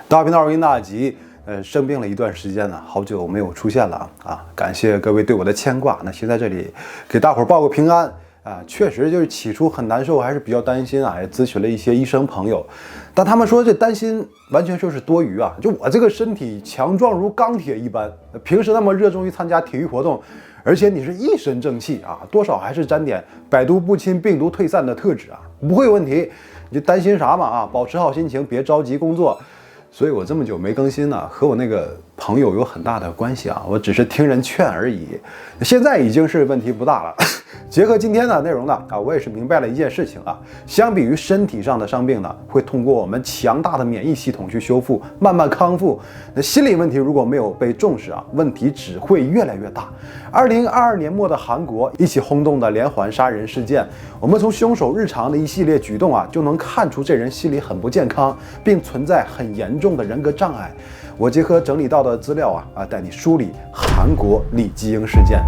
大频道录音大吉，生病了一段时间了，好久没有出现了啊！感谢各位对我的牵挂。那先在这里给大伙儿报个平安啊！确实就是起初很难受，还是比较担心啊，也咨询了一些医生朋友，但他们说这担心完全就是多余啊！就我这个身体强壮如钢铁一般，平时那么热衷于参加体育活动，而且你是一身正气啊，多少还是沾点百毒不侵、病毒退散的特质啊，不会有问题。你就担心啥嘛啊？保持好心情，别着急工作。所以我这么久没更新呢，和我那个朋友有很大的关系啊，我只是听人劝而已。现在已经是问题不大了。结合今天的内容呢，我也是明白了一件事情啊，相比于身体上的伤病呢，会通过我们强大的免疫系统去修复，慢慢康复。那心理问题如果没有被重视啊，问题只会越来越大。2022年末的韩国一起轰动的连环杀人事件，我们从凶手日常的一系列举动啊，就能看出这人心理很不健康，并存在很严重的人格障碍。我结合整理到的资料带你梳理韩国李基英事件。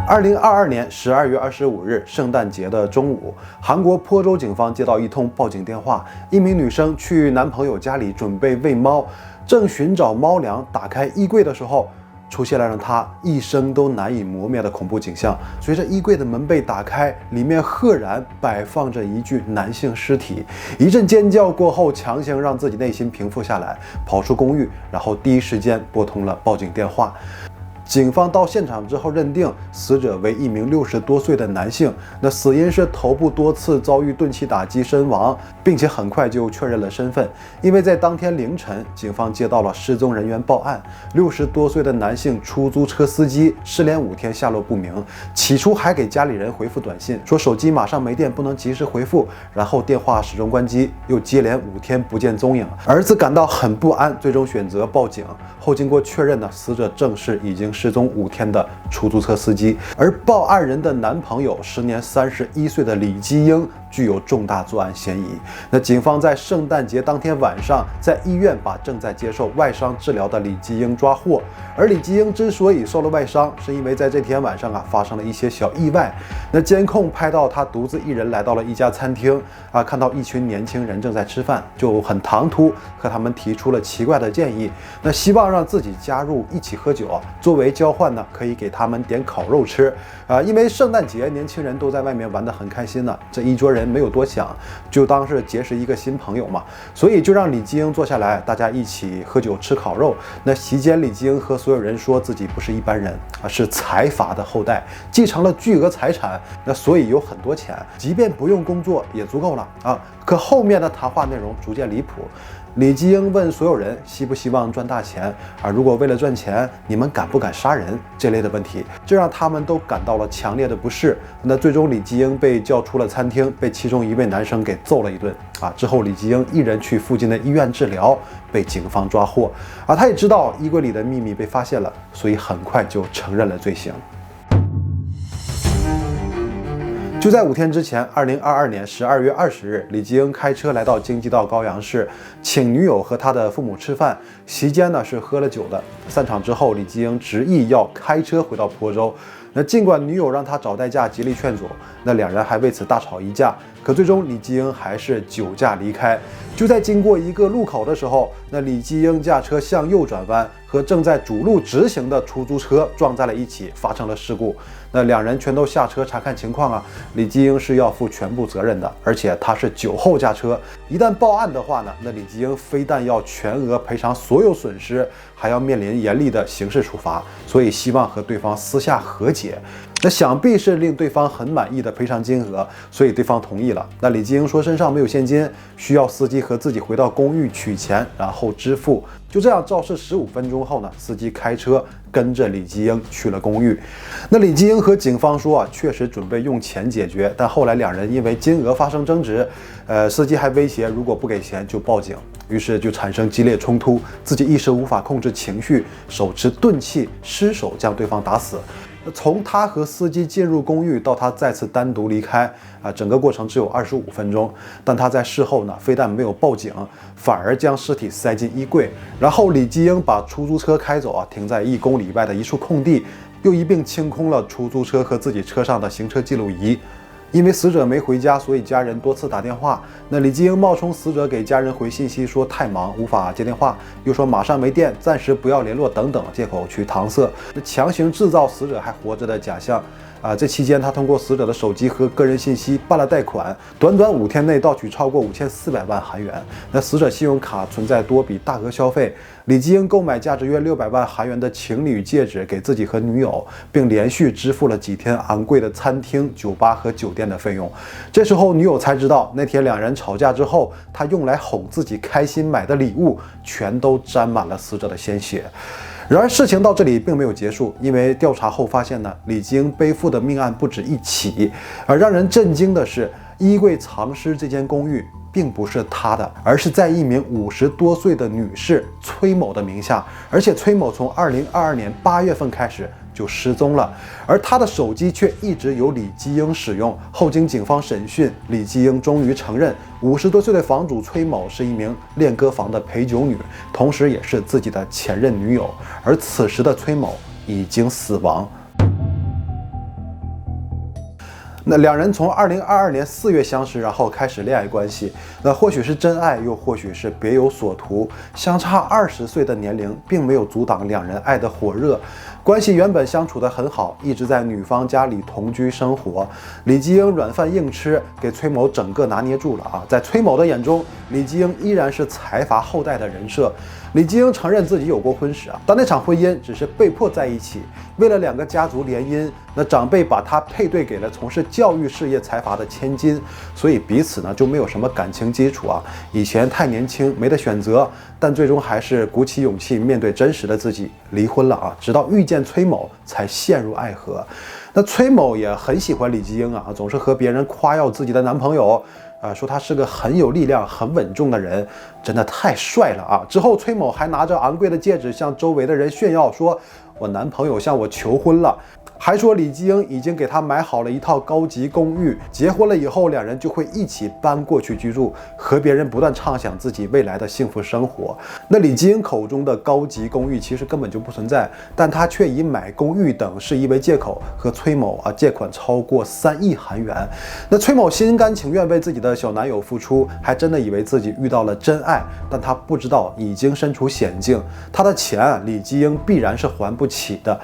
2022年12月25日，圣诞节的中午，韩国坡州警方接到一通报警电话，一名女生去男朋友家里准备喂猫，正寻找猫粮，打开衣柜的时候，出现了让她一生都难以磨灭的恐怖景象。随着衣柜的门被打开，里面赫然摆放着一具男性尸体。一阵尖叫过后，强行让自己内心平复下来，跑出公寓，然后第一时间拨通了报警电话。警方到现场之后认定死者为一名60多岁的男性，那死因是头部多次遭遇钝器打击身亡，并且很快就确认了身份。因为在当天凌晨，警方接到了失踪人员报案，60多岁的男性出租车司机失联5天，下落不明。起初还给家里人回复短信，说手机马上没电，不能及时回复，然后电话始终关机，又接连5天不见踪影。儿子感到很不安，最终选择报警。后经过确认呢，死者正是已经失踪5天的出租车司机，而报案人的男朋友时年31岁的李基英具有重大作案嫌疑。那警方在圣诞节当天晚上，在医院把正在接受外伤治疗的李基英抓获。而李基英之所以受了外伤，是因为在这天晚上发生了一些小意外。那监控拍到他独自一人来到了一家餐厅看到一群年轻人正在吃饭，就很唐突和他们提出了奇怪的建议，那希望让自己加入一起喝酒，作为交换呢，可以给他们点烤肉吃因为圣诞节年轻人都在外面玩得很开心呢，这一桌人没有多想，就当是结识一个新朋友嘛，所以就让李基英坐下来，大家一起喝酒吃烤肉。那席间，李基英和所有人说自己不是一般人是财阀的后代，继承了巨额财产，那所以有很多钱，即便不用工作也足够了可后面的谈话内容逐渐离谱。李基英问所有人希不希望赚大钱如果为了赚钱，你们敢不敢杀人这类的问题，这让他们都感到了强烈的不适。那最终李基英被叫出了餐厅，被其中一位男生给揍了一顿之后李基英一人去附近的医院治疗，被警方抓获他也知道衣柜里的秘密被发现了，所以很快就承认了罪行。就在5天之前，2022年12月20日，李基英开车来到京畿道高阳市，请女友和他的父母吃饭。席间呢是喝了酒的。散场之后，李基英执意要开车回到坡州。那尽管女友让他找代驾，极力劝阻，那两人还为此大吵一架。可最终李基英还是酒驾离开。就在经过一个路口的时候，那李基英驾车向右转弯，和正在主路直行的出租车撞在了一起，发生了事故。那两人全都下车查看情况李基英是要负全部责任的，而且他是酒后驾车，一旦报案的话呢，那李基英非但要全额赔偿所有损失，还要面临严厉的刑事处罚，所以希望和对方私下和解。那想必是令对方很满意的赔偿金额，所以对方同意了。那李基英说身上没有现金，需要司机和自己回到公寓取钱，然后支付。就这样肇事15分钟后呢，司机开车跟着李基英去了公寓。那李基英和警方说确实准备用钱解决，但后来两人因为金额发生争执，司机还威胁如果不给钱就报警，于是就产生激烈冲突，自己一时无法控制情绪，手持钝器失手将对方打死。从他和司机进入公寓到他再次单独离开整个过程只有25分钟。但他在事后呢，非但没有报警，反而将尸体塞进衣柜。然后李基英把出租车开走停在1公里外的一处空地，又一并清空了出租车和自己车上的行车记录仪。因为死者没回家，所以家人多次打电话。那李继英冒充死者给家人回信息说太忙无法接电话，又说马上没电，暂时不要联络等等借口去搪塞，强行制造死者还活着的假象。这期间他通过死者的手机和个人信息办了贷款，短短5天内盗取超过5400万韩元。那死者信用卡存在多笔大额消费，李继英购买价值约600万韩元的情侣戒指给自己和女友，并连续支付了几天昂贵的餐厅、酒吧和酒店的费用。这时候女友才知道，那天两人吵架之后，他用来哄自己开心买的礼物，全都沾满了死者的鲜血。然而事情到这里并没有结束，因为调查后发现呢，李继英背负的命案不止一起。而让人震惊的是，衣柜藏尸这间公寓并不是他的，而是在一名50多岁的女士崔某的名下。而且崔某从2022年8月份开始就失踪了，而他的手机却一直由李继英使用。后经警方审讯，李继英终于承认，50多岁的房主崔某是一名练歌房的陪酒女，同时也是自己的前任女友。而此时的崔某已经死亡。那两人从2022年4月相识，然后开始恋爱关系。那或许是真爱，又或许是别有所图。相差20岁的年龄，并没有阻挡两人爱的火热。关系原本相处得很好，一直在女方家里同居生活。李继英软饭硬吃，给崔某整个拿捏住了啊！在崔某的眼中，李继英依然是财阀后代的人设。李继英承认自己有过婚史啊，但那场婚姻只是被迫在一起，为了2个家族联姻，那长辈把他配对给了从事教育事业财阀的千金，所以彼此呢就没有什么感情基础啊。以前太年轻没得选择，但最终还是鼓起勇气面对真实的自己，离婚了啊。直到遇见崔某才陷入爱河。那崔某也很喜欢李继英啊，总是和别人夸耀自己的男朋友。说他是个很有力量、很稳重的人，真的太帅了啊！之后，崔某还拿着昂贵的戒指向周围的人炫耀，说我男朋友向我求婚了，还说李继英已经给他买好了一套高级公寓，结婚了以后两人就会一起搬过去居住，和别人不断畅想自己未来的幸福生活。那李继英口中的高级公寓其实根本就不存在，但他却以买公寓等事宜为借口和崔某借款超过3亿韩元。那崔某心甘情愿为自己的小男友付出，还真的以为自己遇到了真爱，但他不知道已经身处险境，他的钱李继英必然是还不起的。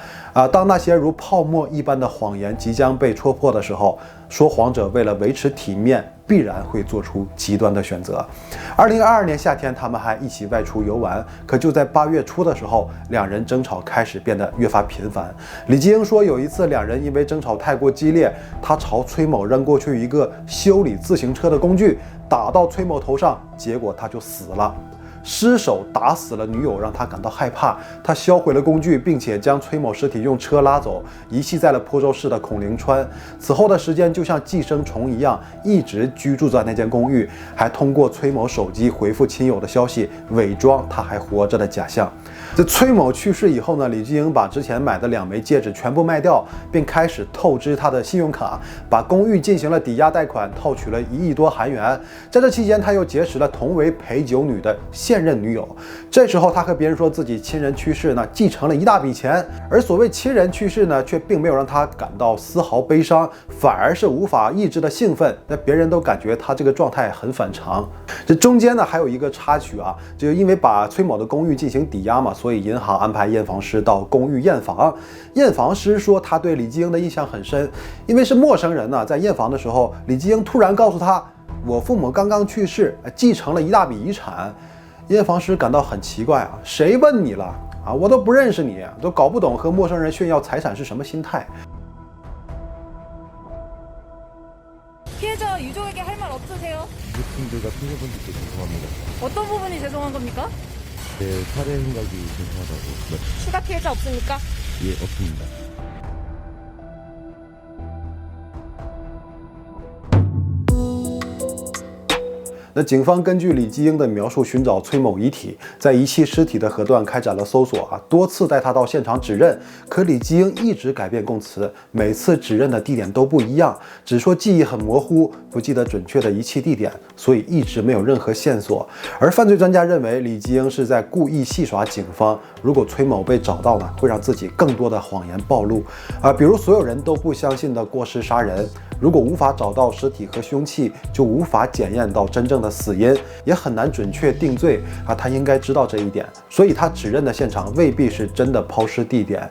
当那些如泡沫一般的谎言即将被戳破的时候，说谎者为了维持体面，必然会做出极端的选择。2022年夏天，他们还一起外出游玩，可就在8月初的时候，两人争吵开始变得越发频繁。李继英说，有一次两人因为争吵太过激烈，他朝崔某扔过去一个修理自行车的工具，打到崔某头上，结果他就死了。失手打死了女友，让他感到害怕。他销毁了工具，并且将崔某尸体用车拉走，遗弃在了坡州市的孔陵川。此后的时间就像寄生虫一样，一直居住在那间公寓，还通过崔某手机回复亲友的消息，伪装他还活着的假象。这崔某去世以后呢，李继英把之前买的2枚戒指全部卖掉，并开始透支他的信用卡，把公寓进行了抵押贷款，套取了1亿多韩元。在这期间，他又结识了同为陪酒女的现任女友。这时候他和别人说自己亲人去世呢，继承了一大笔钱，而所谓亲人去世呢，却并没有让他感到丝毫悲伤，反而是无法抑制的兴奋。那别人都感觉他这个状态很反常。这中间呢还有一个插曲啊，就因为把崔某的公寓进行抵押嘛，所以银行安排验房师到公寓验房。验房师说他对李继英的印象很深，因为是陌生人呢，在验房的时候，李继英突然告诉他，我父母刚刚去世，继承了一大笔遗产。验房师感到很奇怪啊，谁问你了啊？我都不认识你，都搞不懂和陌生人炫耀财产是什么心态。 피해자 유족에게 할 말 없으세요? 유족분들과 피해자분들께 죄송합니다. 어떤 부분이 죄송한 겁니까? 제 살해 생각이 죄송하다고. 네. 추가 피해자 없습니까? 예, 없습니다. 那警方根据李继英的描述寻找崔某遗体，在遗弃尸体的河段开展了搜索多次带他到现场指认，可李继英一直改变供词，每次指认的地点都不一样，只说记忆很模糊，不记得准确的遗弃地点，所以一直没有任何线索。而犯罪专家认为李继英是在故意戏耍警方，如果崔某被找到呢，会让自己更多的谎言暴露比如所有人都不相信的过失杀人，如果无法找到尸体和凶器，就无法检验到真正的死因，也很难准确定罪他应该知道这一点，所以他指认的现场未必是真的抛尸地点。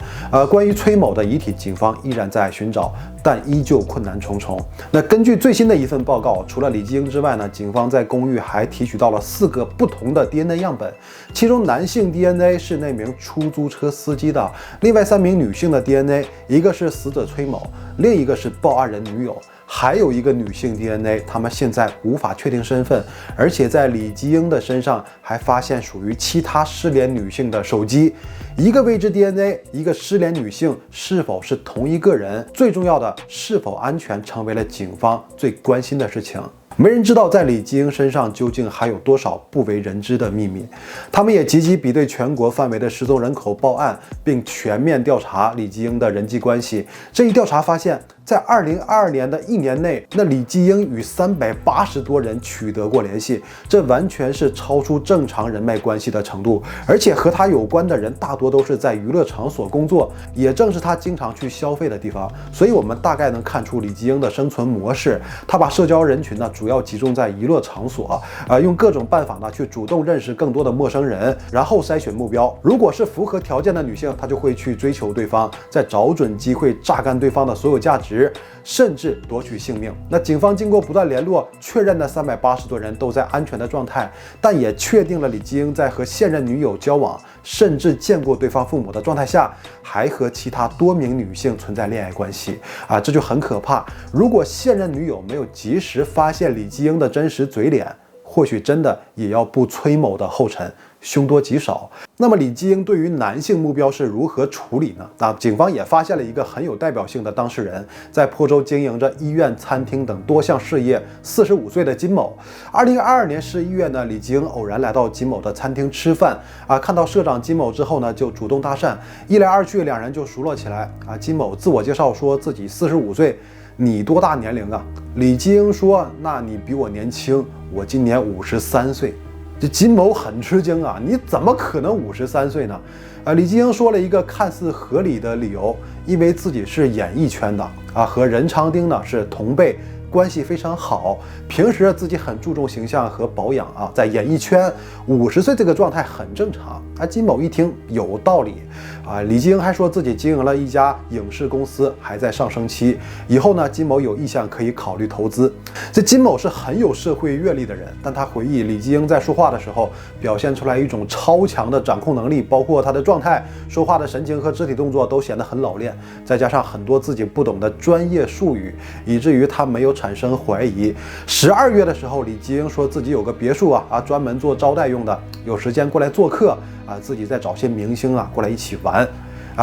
关于崔某的遗体，警方依然在寻找，但依旧困难重重。那根据最新的一份报告，除了李继英之外呢，警方在公寓还提取到了4个不同的 DNA 样本，其中男性 DNA 是那名出租车司机的，另外3名女性的 DNA， 一个是死者崔某，另一个是报案人女友，还有一个女性 DNA， 他们现在无法确定身份，而且在李继英的身上还发现属于其他失联女性的手机，一个未知 DNA， 一个失联女性是否是同一个人？最重要的，是否安全成为了警方最关心的事情。没人知道在李继英身上究竟还有多少不为人知的秘密。他们也积极比对全国范围的失踪人口报案，并全面调查李继英的人际关系。这一调查发现，在2022年的1年内，那李继英与380多人取得过联系，这完全是超出正常人脉关系的程度。而且和他有关的人大多都是在娱乐场所工作，也正是他经常去消费的地方。所以我们大概能看出李继英的生存模式。他把社交人群呢主要集中在娱乐场所，用各种办法呢去主动认识更多的陌生人，然后筛选目标。如果是符合条件的女性，他就会去追求对方，再找准机会榨干对方的所有价值，甚至夺取性命。那警方经过不断联络，确认的380多人都在安全的状态，但也确定了李继英在和现任女友交往，甚至见过对方父母的状态下，还和其他多名女性存在恋爱关系这就很可怕。如果现任女友没有及时发现李继英的真实嘴脸，或许真的也要步崔某的后尘，凶多吉少。那么李继英对于男性目标是如何处理呢？警方也发现了一个很有代表性的当事人，在坡州经营着医院、餐厅等多项事业，45岁的金某。2022年11月呢，李继英偶然来到金某的餐厅吃饭看到社长金某之后呢，就主动搭讪，一来二去，两人就熟络起来金某自我介绍说自己45岁。你多大年龄啊？李继英说：“那你比我年轻，我今年53岁。”这金某很吃惊你怎么可能53岁呢？李继英说了一个看似合理的理由，因为自己是演艺圈的和任长丁呢是同辈，关系非常好，平时自己很注重形象和保养在演艺圈50岁这个状态很正常金某一听有道理李继英还说自己经营了一家影视公司，还在上升期，以后呢金某有意向可以考虑投资。这金某是很有社会阅历的人，但他回忆李继英在说话的时候表现出来一种超强的掌控能力，包括他的状态、说话的神情和肢体动作都显得很老练，再加上很多自己不懂的专业术语，以至于他没有产生怀疑。12月的时候，李继英说自己有个别墅专门做招待用的，有时间过来做客自己再找些明星过来一起玩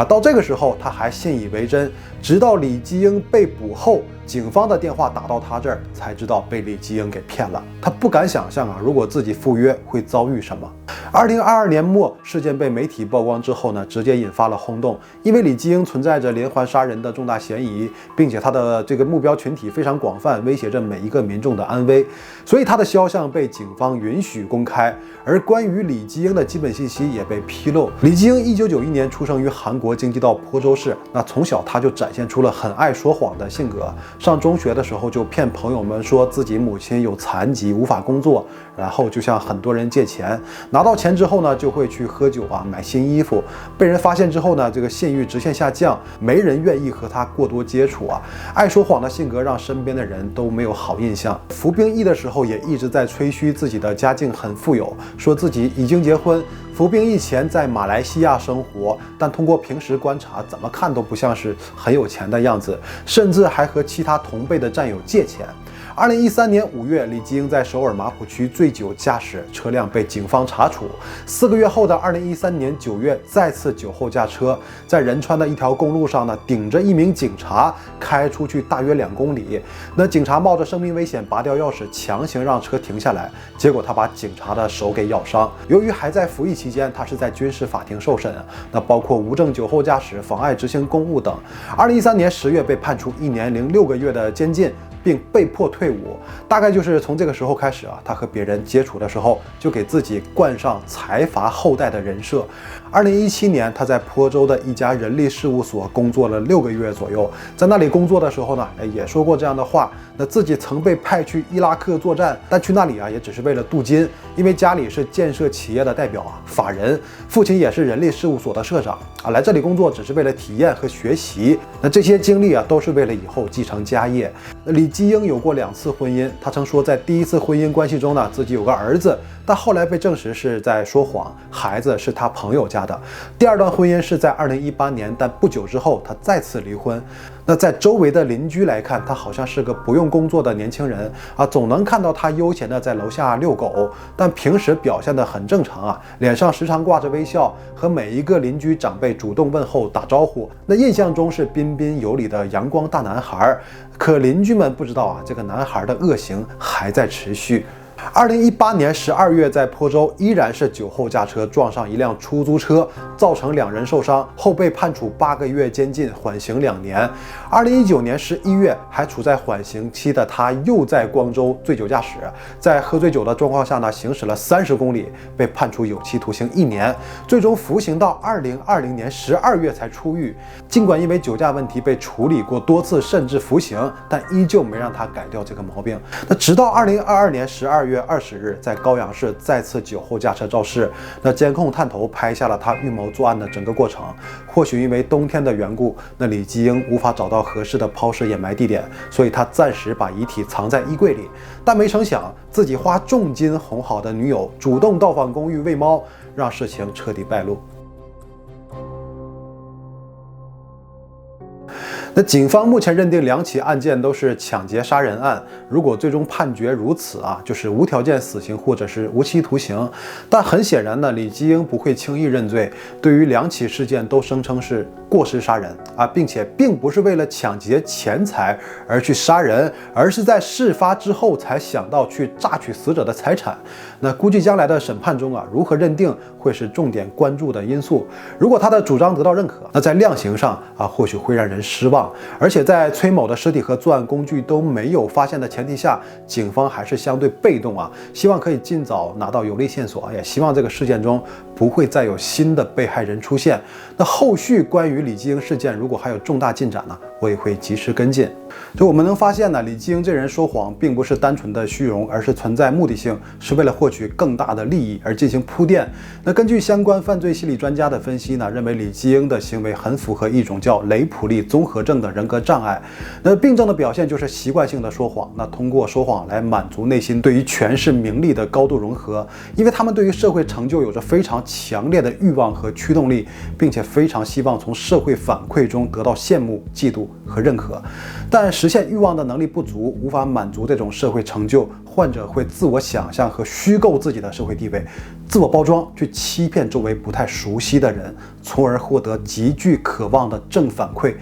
到这个时候他还信以为真，直到李继英被捕后，警方的电话打到他这儿，才知道被李继英给骗了。他不敢想象如果自己赴约会遭遇什么。2022年末，事件被媒体曝光之后呢，直接引发了轰动，因为李继英存在着连环杀人的重大嫌疑，并且他的这个目标群体非常广泛，威胁着每一个民众的安危，所以他的肖像被警方允许公开，而关于李继英的基本信息也被披露。李继英1991年出生于韩国京畿道坡州市，那从小他就展现出了很爱说谎的性格，上中学的时候就骗朋友们说自己母亲有残疾无法工作，然后就向很多人借钱，拿到钱之后呢就会去喝酒买新衣服，被人发现之后呢，这个信誉直线下降，没人愿意和他过多接触爱说谎的性格让身边的人都没有好印象。服兵役的时候也一直在吹嘘自己的家境很富有，说自己已经结婚，服兵役前在马来西亚生活，但通过平时观察怎么看都不像是很有钱的样子，甚至还和其他同辈的战友借钱。2013年5月，李继英在首尔马浦区醉酒驾驶车辆被警方查处。4个月后的2013年9月，再次酒后驾车，在仁川的一条公路上呢，顶着一名警察开出去大约2公里。那警察冒着生命危险拔掉钥匙，强行让车停下来，结果他把警察的手给咬伤。由于还在服役期间，他是在军事法庭受审，那包括无证酒后驾驶、妨碍执行公务等。2013年10月被判处1年0.6个月的监禁。并被迫退伍。大概就是从这个时候开始啊，他和别人接触的时候就给自己冠上财阀后代的人设。2017年，他在坡州的一家人力事务所工作了6个月左右，在那里工作的时候呢，也说过这样的话，那自己曾被派去伊拉克作战，但去那里啊也只是为了镀金，因为家里是建设企业的代表啊，法人，父亲也是人力事务所的社长啊，来这里工作只是为了体验和学习。那这些经历啊，都是为了以后继承家业。那李基英有过2次婚姻，他曾说在第1次婚姻关系中呢，自己有个儿子，但后来被证实是在说谎，孩子是他朋友家的。第2段婚姻是在2018年，但不久之后他再次离婚。那在周围的邻居来看，他好像是个不用工作的年轻人啊，总能看到他悠闲的在楼下遛狗，但平时表现得很正常啊，脸上时常挂着微笑，和每一个邻居长辈主动问候打招呼。那印象中是彬彬有礼的阳光大男孩，可邻居们不知道啊，这个男孩的恶行还在持续。2018年12月，在坡州依然是酒后驾车撞上一辆出租车，造成2人受伤，后被判处8个月监禁，缓刑2年。2019年11月，还处在缓刑期的他又在光州醉酒驾驶，在喝醉酒的状况下呢，行驶了30公里，被判处有期徒刑1年，最终服刑到2020年12月才出狱。尽管因为酒驾问题被处理过多次，甚至服刑，但依旧没让他改掉这个毛病。那直到2022年12月20日，在高阳市再次酒后驾车肇事，那监控探头拍下了他预谋作案的整个过程。或许因为冬天的缘故，那李基英无法找到合适的抛尸掩埋地点，所以他暂时把遗体藏在衣柜里。但没成想，自己花重金哄好的女友主动到访公寓喂猫，让事情彻底败露。那警方目前认定2起案件都是抢劫杀人案，如果最终判决如此啊，就是无条件死刑或者是无期徒刑。但很显然呢，李基英不会轻易认罪，对于2起事件都声称是过失杀人啊，并且并不是为了抢劫钱财而去杀人，而是在事发之后才想到去榨取死者的财产。那估计将来的审判中啊，如何认定会是重点关注的因素。如果他的主张得到认可，那在量刑上啊，或许会让人失望。而且在崔某的尸体和作案工具都没有发现的前提下，警方还是相对被动啊，希望可以尽早拿到有力线索，也希望这个事件中不会再有新的被害人出现。那后续关于李基英事件如果还有重大进展呢，我也会及时跟进。就我们能发现呢，李基英这人说谎并不是单纯的虚荣，而是存在目的性，是为了获取更大的利益而进行铺垫。那根据相关犯罪心理专家的分析呢，认为李基英的行为很符合一种叫雷普利综合症的人格障碍。那病症的表现就是习惯性的说谎，那通过说谎来满足内心对于权势名利的高度融合，因为他们对于社会成就有着非常强烈的欲望和驱动力，并且非常希望从社会反馈中得到羡慕、嫉妒和认可。但实现欲望的能力不足，无法满足这种社会成就，患者会自我想象和虚构自己的社会地位，自我包装，去欺骗周围不太熟悉的人，从而获得极具渴望的正反馈。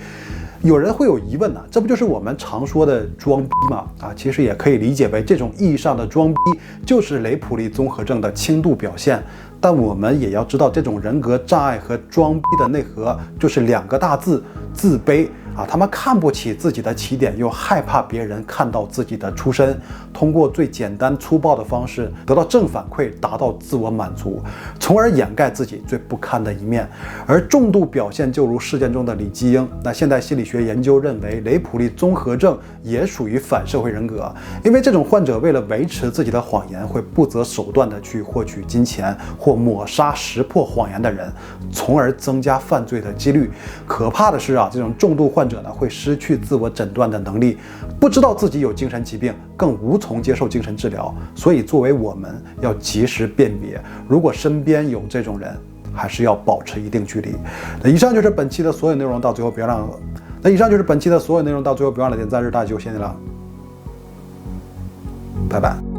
有人会有疑问呢，这不就是我们常说的装逼吗？其实也可以理解为这种意义上的装逼就是雷普利综合症的轻度表现。但我们也要知道，这种人格障碍和装逼的内核就是2个大字：自卑。他们看不起自己的起点，又害怕别人看到自己的出身，通过最简单粗暴的方式得到正反馈，达到自我满足，从而掩盖自己最不堪的一面。而重度表现就如事件中的李基英，那现代心理学研究认为，雷普利综合症也属于反社会人格，因为这种患者为了维持自己的谎言，会不择手段的去获取金钱或抹杀识破谎言的人，从而增加犯罪的几率。可怕的是这种重度患者呢，会失去自我诊断的能力，不知道自己有精神疾病，更无从接受精神治疗。所以作为我们要及时辨别，如果身边有这种人，还是要保持一定距离。以上就是本期的所有内容，到最后别忘了点赞日大就谢谢你了，拜拜。